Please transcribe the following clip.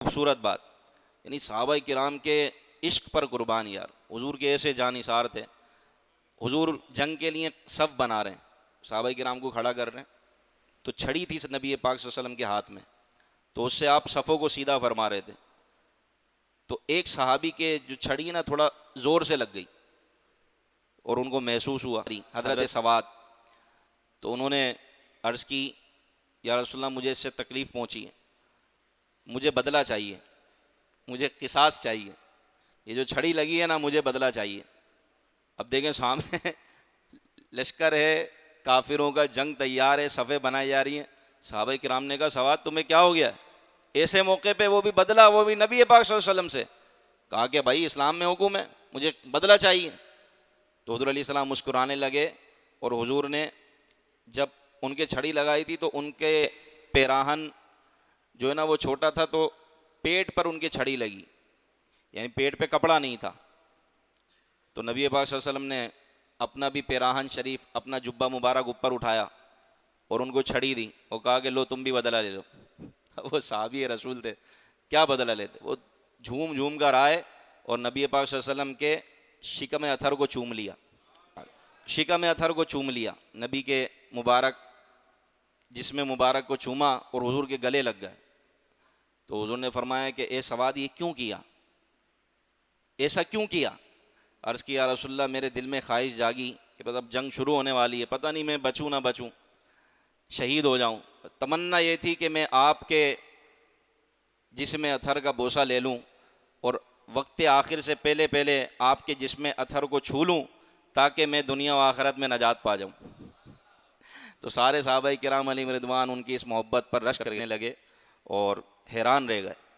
خوبصورت بات، یعنی صحابہ کرام کے عشق پر قربان یار، حضور کے ایسے جانثار تھے. حضور جنگ کے لیے صف بنا رہے ہیں، صحابہ کرام کو کھڑا کر رہے ہیں، تو چھڑی تھی نبی پاک صلی اللہ علیہ وسلم کے ہاتھ میں، تو اس سے آپ صفوں کو سیدھا فرما رہے تھے. تو ایک صحابی کے جو چھڑی نا تھوڑا زور سے لگ گئی اور ان کو محسوس ہوا حضرت سواد. تو انہوں نے عرض کی یا رسول اللہ مجھے اس سے تکلیف پہنچی ہے، مجھے بدلہ چاہیے، مجھے قصاص چاہیے، یہ جو چھڑی لگی ہے نا مجھے بدلہ چاہیے. اب دیکھیں سامنے لشکر ہے کافروں کا، جنگ تیار ہے، صفیں بنائی جا رہی ہیں. صحابہ کرام نے کہا سواد تمہیں کیا ہو گیا؟ ایسے موقع پہ وہ بھی بدلہ، وہ بھی نبی پاک صلی اللہ علیہ وسلم سے. کہا کہ بھائی اسلام میں حکم ہے، مجھے بدلہ چاہیے. تو حضور علیہ السلام مسکرانے لگے، اور حضور نے جب ان کے چھڑی لگائی تھی تو ان کے پیراہن جو ہے نا وہ چھوٹا تھا، تو پیٹ پر ان کے چھڑی لگی، یعنی پیٹ پہ کپڑا نہیں تھا. تو نبی پاک صلی اللہ علیہ وسلم نے اپنا بھی پیراہن شریف، اپنا جبہ مبارک اوپر اٹھایا اور ان کو چھڑی دی اور کہا کہ لو تم بھی بدلہ لے لو. وہ صحابی رسول تھے، کیا بدلہ لیتے؟ وہ جھوم جھوم کر آئے اور نبی پاک صلی اللہ علیہ وسلم کے شکم اطہر کو چوم لیا، شکم اطہر کو چوم لیا، نبی کے مبارک جسم مبارک کو چوما اور حضور کے گلے لگ گئے. تو حضور نے فرمایا کہ اے سواد یہ کیوں کیا، ایسا کیوں کیا؟ عرض کیا یا رسول اللہ میرے دل میں خواہش جاگی کہ بس اب جنگ شروع ہونے والی ہے، پتہ نہیں میں بچوں نہ بچوں، شہید ہو جاؤں. تمنا یہ تھی کہ میں آپ کے جسم اطہر کا بوسہ لے لوں اور وقت آخر سے پہلے پہلے آپ کے جسم اطہر کو چھو لوں تاکہ میں دنیا و آخرت میں نجات پا جاؤں. تو سارے صحابہ کرام علیہم رضوان ان کی اس محبت پر رشک کرنے لگے اور حیران رہ گئے.